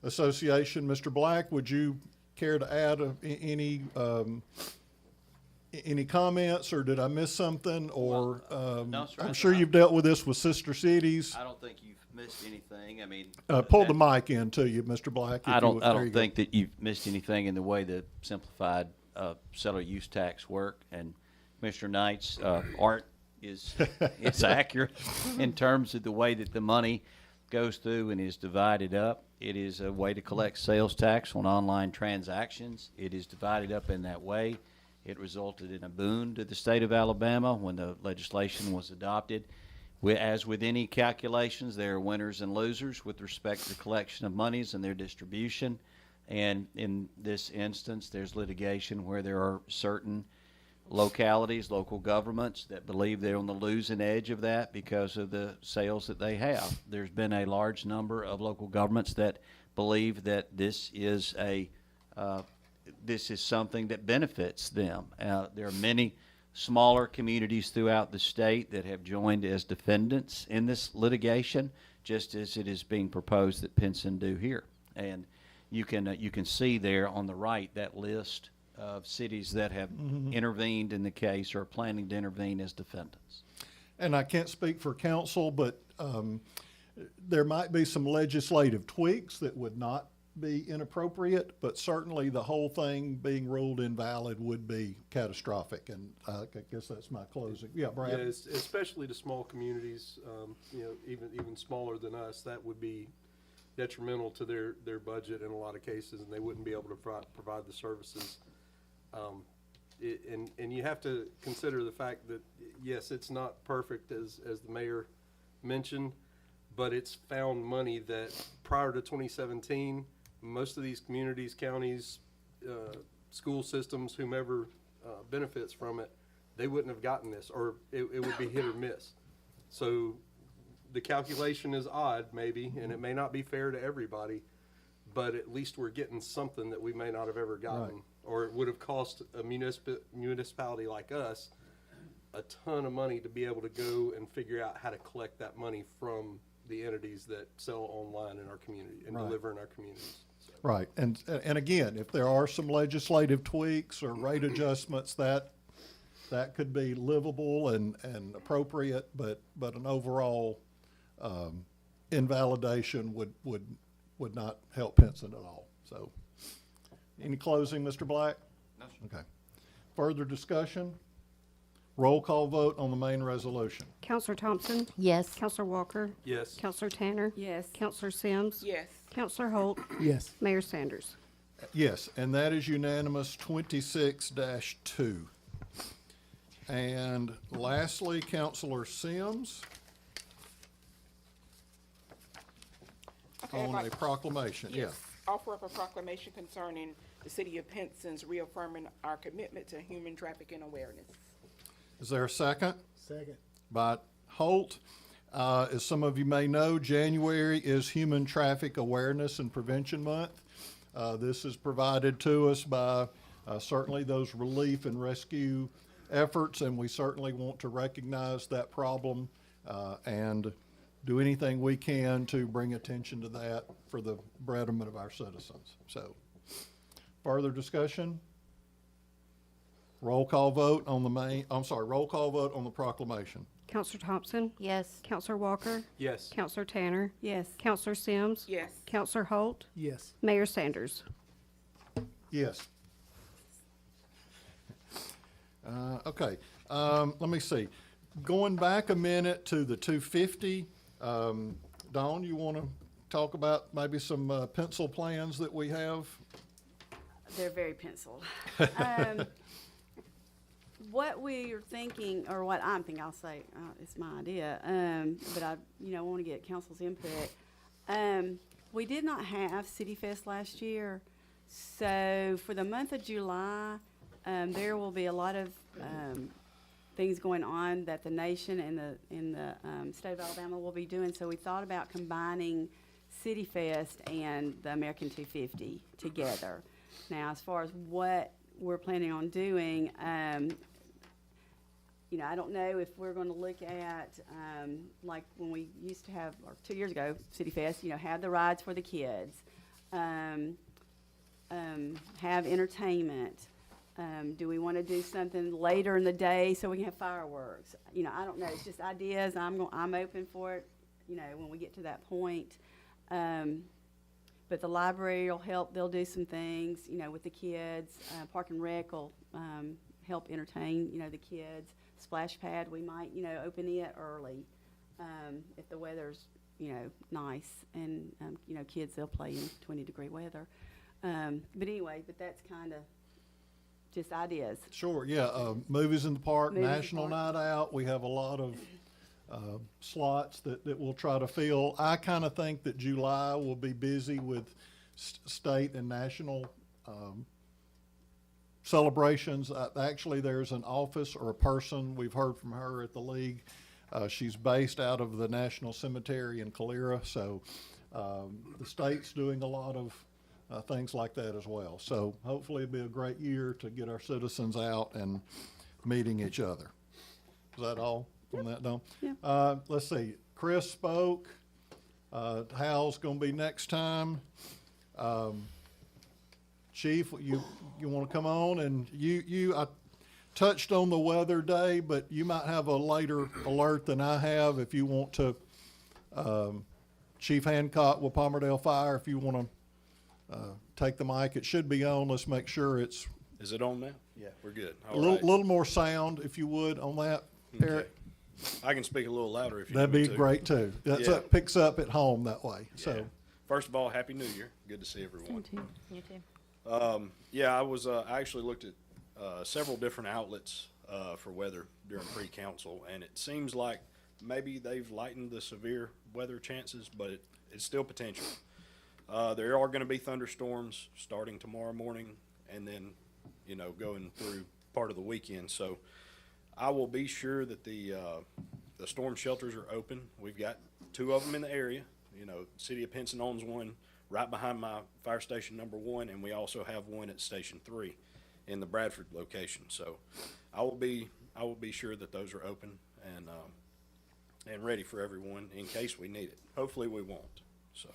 association. Mr. Black, would you care to add any comments, or did I miss something? Or no, sir. I'm sure you've dealt with this with sister cities. I don't think you've missed anything. I mean, Pull the mic in to you, Mr. Black. if I you don't. would. I There you don't go. think that you've missed anything in the way the simplified seller use tax work, and Commissioner Knight's art is it's accurate in terms of the way that the money goes through and is divided up. It is a way to collect sales tax on online transactions. It is divided up in that way. It resulted in a boon to the state of Alabama when the legislation was adopted. As with any calculations, there are winners and losers with respect to the collection of monies and their distribution. And in this instance, there's litigation where there are certain localities, local governments that believe they're on the losing edge of that because of the sales that they have. There's been a large number of local governments that believe that this is something that benefits them. There are many smaller communities throughout the state that have joined as defendants in this litigation, just as it is being proposed that Pinson do here. And you can see there on the right that list of cities that have intervened in the case or are planning to intervene as defendants. And I can't speak for council, but there might be some legislative tweaks that would not be inappropriate, but certainly the whole thing being ruled invalid would be catastrophic. And I guess that's my closing. Yeah, Brad? Yeah, especially to small communities, even smaller than us, that would be detrimental to their budget in a lot of cases, and they wouldn't be able to provide the services. And you have to consider the fact that, yes, it's not perfect, as the mayor mentioned, but it's found money that prior to 2017, most of these communities, counties, school systems, whomever benefits from it, they wouldn't have gotten this, or it would be hit or miss. So the calculation is odd, maybe, and it may not be fair to everybody, but at least we're getting something that we may not have ever gotten. Right. Or it would have cost a municipality like us a ton of money to be able to go and figure out how to collect that money from the entities that sell online in our community and Right. deliver in our communities. So, Right, and again, if there are some legislative tweaks or rate adjustments, that could be livable and appropriate, but an overall invalidation would not help Pinson at all, so. Any closing, Mr. Black? No, sir. Okay. Further discussion? Roll call vote on the main resolution. Counselor Thompson? Yes. Counselor Walker? yes. Counselor Tanner? Yes. Counselor Sims? Yes. Counselor Holt? Yes. Mayor Sanders? Yes, and that is unanimous, 26-2. And lastly, Counselor Sims Okay, I'd on a like- proclamation, yeah. Yes. Offer up a proclamation concerning the city of Pinson's reaffirming our commitment to human trafficking awareness. Is there a second? Second. By Holt. As some of you may know, January is Human Traffic Awareness and Prevention Month. This is provided to us by certainly those relief and rescue efforts, and we certainly want to recognize that problem and do anything we can to bring attention to that for the betterment of our citizens. So, further discussion? Roll call vote on roll call vote on the proclamation. Counselor Thompson? Yes. Counselor Walker? Yes. Counselor Tanner? Yes. Counselor Sims? Yes. Counselor Holt? Yes. Mayor Sanders? Yes. Okay, let me see. Going back a minute to the 250, Dawn, you want to talk about maybe some pencil plans that we have? They're very penciled. What we are thinking, or what I'm thinking, I'll say, it's my idea, but I, want to get council's input. We did not have City Fest last year, so for the month of July, there will be a lot of things going on that the nation and the state of Alabama will be doing. So we thought about combining City Fest and the American 250 together. Now, as far as what we're planning on doing, I don't know if we're going to look at, like when we used to have, or 2 years ago, City Fest, have the rides for the kids, have entertainment. Do we want to do something later in the day so we can have fireworks? I don't know. It's just ideas. I'm open for it, when we get to that point. But the library will help. They'll do some things, with the kids. Park and Rec will help entertain, the kids. Splash Pad, we might, open it early if the weather's, nice. And, kids, they'll play in 20-degree weather. But anyway, that's kind of just ideas. Sure, yeah, movies in the park, Movies in the National park. Night Out, we have a lot of slots that we'll try to fill. I kind of think that July will be busy with state and national celebrations. Actually, there's an office or a person, we've heard from her at the league. She's based out of the National Cemetery in Calera, so the state's doing a lot of things like that as well. So hopefully it'll be a great year to get our citizens out and meeting each other. Is that all on that, Dawn? Yeah. Let's see, Chris spoke, Hal's gonna be next time. Chief, you wanna come on, and I touched on the weather day, but you might have a later alert than I have if you want to. Chief Hancock with Palmerdale Fire, if you wanna take the mic, it should be on. Let's make sure it's Is it on now? Yeah, we're good. a All little, right. little more sound, if you would, on that, Eric. Okay. I can speak a little louder if you That'd need me be to. great too. That's Yeah. up, picks up at home that way, so. First of all, Happy New Year. Good to see everyone. You too. Yeah, I actually looked at several different outlets for weather during pre-council, and it seems like maybe they've lightened the severe weather chances, but it's still potential. There are going to be thunderstorms starting tomorrow morning, and then, going through part of the weekend. So I will be sure that the storm shelters are open. We've got 2 of them in the area. City of Pinson owns one right behind my fire station #1, and we also have one at Station 3 in the Bradford location. So I will be sure that those are open and ready for everyone in case we need it. Hopefully we won't. So,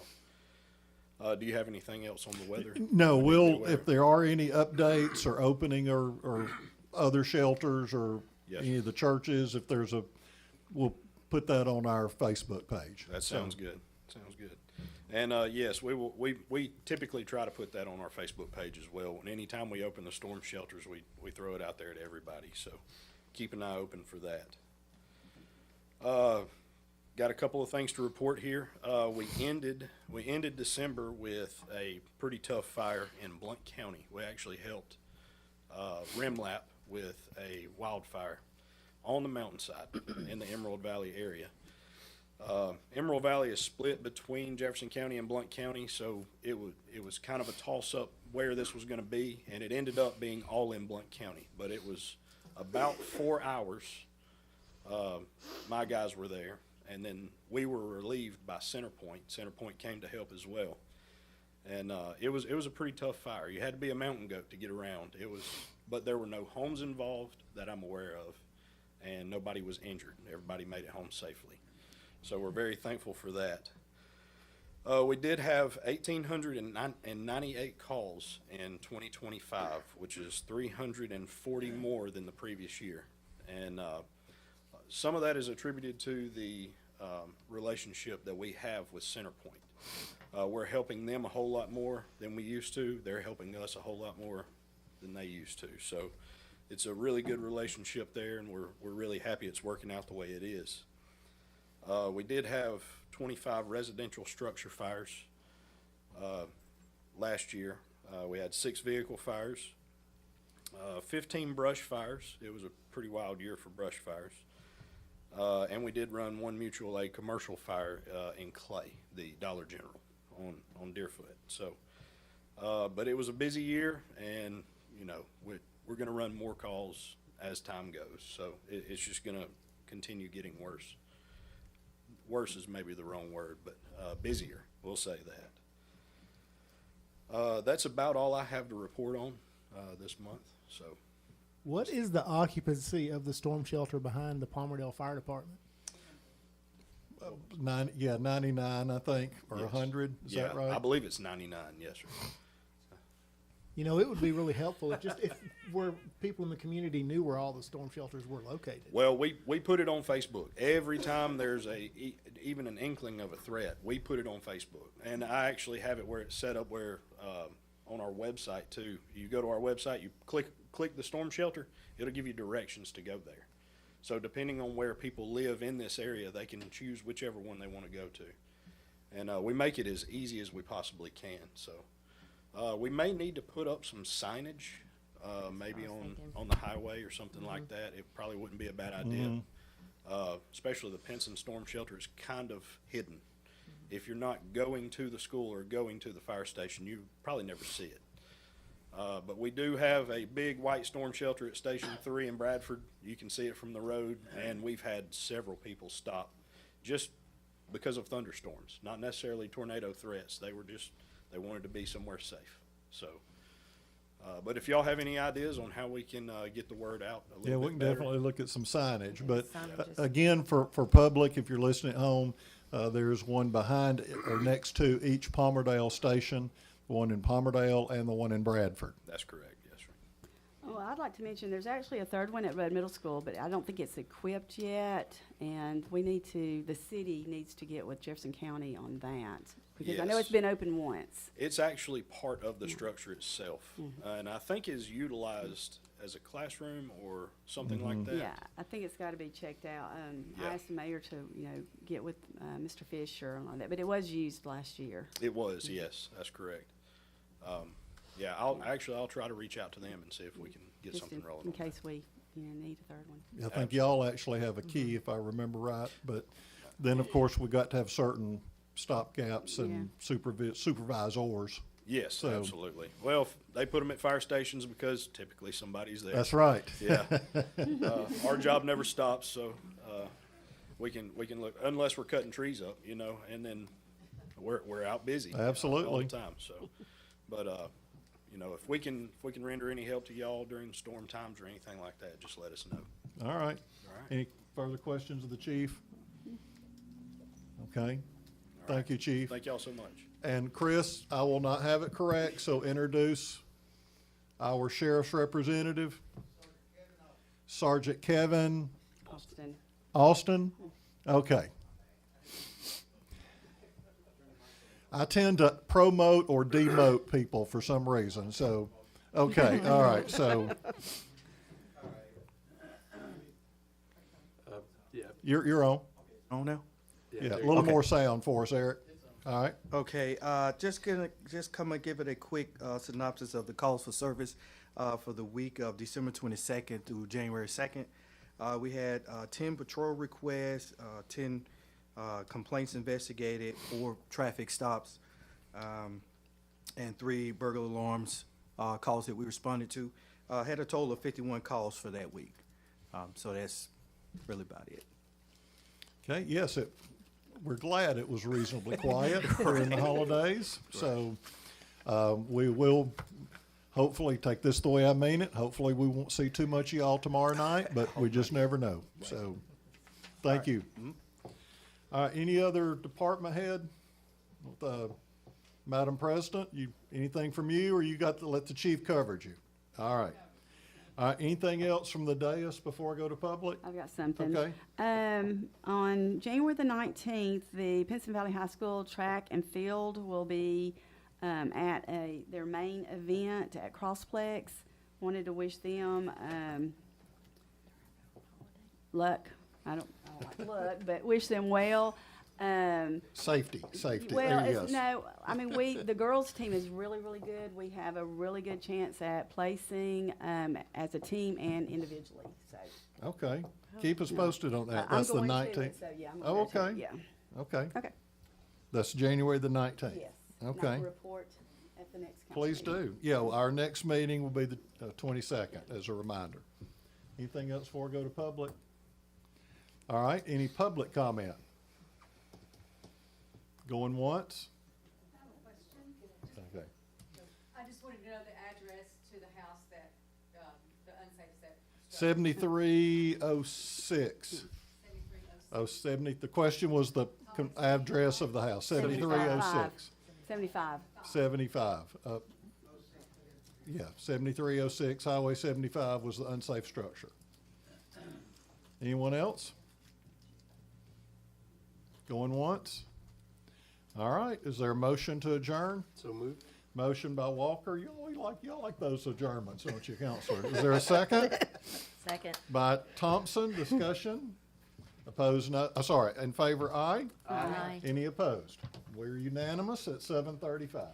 do you have anything else on the weather? No, we need to be we'll, aware if of? there are any updates or opening or other shelters or Yes, any sir. of the churches, if there's we'll put that on our Facebook page. That So, sounds good. Sounds good. And yes, we typically try to put that on our Facebook page as well. And anytime we open the storm shelters, we throw it out there to everybody. So keep an eye open for that. Got a couple of things to report here. We ended December with a pretty tough fire in Blount County. We actually helped Remlap with a wildfire on the mountainside in the Emerald Valley area. Emerald Valley is split between Jefferson County and Blount County, so it was kind of a toss-up where this was going to be, and it ended up being all in Blount County. But it was about 4 hours. My guys were there, and then we were relieved by Centerpoint. Centerpoint came to help as well, and it was a pretty tough fire. You had to be a mountain goat to get around. But there were no homes involved that I'm aware of, and nobody was injured. Everybody made it home safely. So we're very thankful for that. We did have 1,898 calls in 2025, which is 340 more than the previous year. And some of that is attributed to the relationship that we have with Centerpoint. We're helping them a whole lot more than we used to. They're helping us a whole lot more than they used to. So it's a really good relationship there, and we're really happy it's working out the way it is. We did have 25 residential structure fires last year. We had 6 vehicle fires, 15 brush fires. It was a pretty wild year for brush fires. And we did run 1 mutual aid commercial fire in Clay, the Dollar General on Deerfoot. So, but it was a busy year, and we're going to run more calls as time goes. So it's just going to continue getting worse. Worse is maybe the wrong word, but busier, we'll say that. That's about all I have to report on this month. So What is the occupancy of the storm shelter behind the Palmerdale Fire Department? 99, I think, or yes. 100. Is Yeah, that right? I believe it's 99. Yes, sir. It would be really helpful if where people in the community knew where all the storm shelters were located. Well, we put it on Facebook. Every time there's even an inkling of a threat, we put it on Facebook. And I actually have it where it's set up where on our website too. You go to our website, you click the storm shelter, it'll give you directions to go there. So depending on where people live in this area, they can choose whichever one they want to go to. And we make it as easy as we possibly can. So we may need to put up some signage, maybe on the highway or something like that. It probably wouldn't be a bad idea. Especially the Pinson Storm Shelter is kind of hidden. If you're not going to the school or going to the fire station, you probably never see it. But we do have a big white storm shelter at Station 3 in Bradford. You can see it from the road, and we've had several people stop just because of thunderstorms, not necessarily tornado threats. They wanted to be somewhere safe. So, but if y'all have any ideas on how we can get the word out a little Yeah, bit we can better, definitely look at some signage, but Signage is- again, for public, if you're listening at home, there's one behind or next to each Palmerdale station, the one in Palmerdale and the one in Bradford. that's correct. Yes, sir. Oh, I'd like to mention, there's actually a third one at Rudd Middle School, but I don't think it's equipped yet. And the city needs to get with Jefferson County on that. Because I know it's Yes. been open once. It's actually part of the structure itself, and I think is utilized as a classroom or something like that. Yeah, I think it's gotta be checked out. Yeah. I asked the mayor to, get with, Mr. Fisher on that, but it was used last year. It was, yes, that's correct. Yeah, I'll try to reach out to them and see if we can get Just something rolling. in on that. case we, need a third one. I think y'all actually have a key, if I remember right, but then, of course, we got to have certain stopgaps and supervisors. Yes, So- absolutely. Well, they put them at fire stations because typically somebody's there. That's right. Yeah. Our job never stops, so, we can look, unless we're cutting trees up, and then we're out busy. All Absolutely. the time, so. But, if we can render any help to y'all during storm times or anything like that, just let us know. All right. All right. Any further questions of the chief? Okay. Thank you, chief. Thank y'all so much. And Chris, I will not have it correct, so introduce our sheriff's representative, Sergeant Kevin Austin. Austin. Okay. I tend to promote or demote people for some reason, so, okay, all right, so. Yeah. You're on. Oh, now? Yeah, a little Okay. more sound for us, Eric. All right. Okay, just come and give it a quick synopsis of the calls for service for the week of December 22nd through January 2nd. We had 10 patrol requests, 10 complaints investigated, 4 traffic stops, and 3 burglar alarms calls that we responded to. Had a total of 51 calls for that week. So that's really about it. Okay, yes, we're glad it was reasonably quiet during the holidays. So we will hopefully take this the way I mean it. Hopefully, we won't see too much of y'all tomorrow night, but we just never know. So thank you. Any other department head? Madam President, anything from you, or you got to let the chief coverage you? All right. Anything else from the dais before I go to public? I've got something. Okay. On January the 19th, the Pinson Valley High School track and field will be at their main event at Crossplex. Wanted to wish them luck. I don't like luck, but wish them well. Safety. Well, Yes. no, I mean, the girls' team is really, really good. We have a really good chance at placing as a team and individually, so. Okay. Keep us posted on that. I'm That's the going to, 19th. So, yeah, I'm Oh, going to, okay. yeah. Okay. Okay, That's January the 19th. yes. And I Okay. will report at the next council Please meeting. do. Yeah, well, our next meeting will be the 22nd, as a reminder. Anything else before we go to public? All right, any public comment? Going once? I have a question. Okay. I just wanted to know the address to the house that, the unsafe set. 7306. 70, the question was the address of the house, 7306. 75. 75. Yeah, 7306, Highway 75 was the unsafe structure. Anyone else? Going once? All right, is there a motion to adjourn? So moved. Motion by Walker. Y'all like those adjournments, don't you, Counselor? Is there a second? Second. By Thompson, discussion? Opposed, no, in favor, aye? Aye. Any opposed? We're unanimous at 7:35.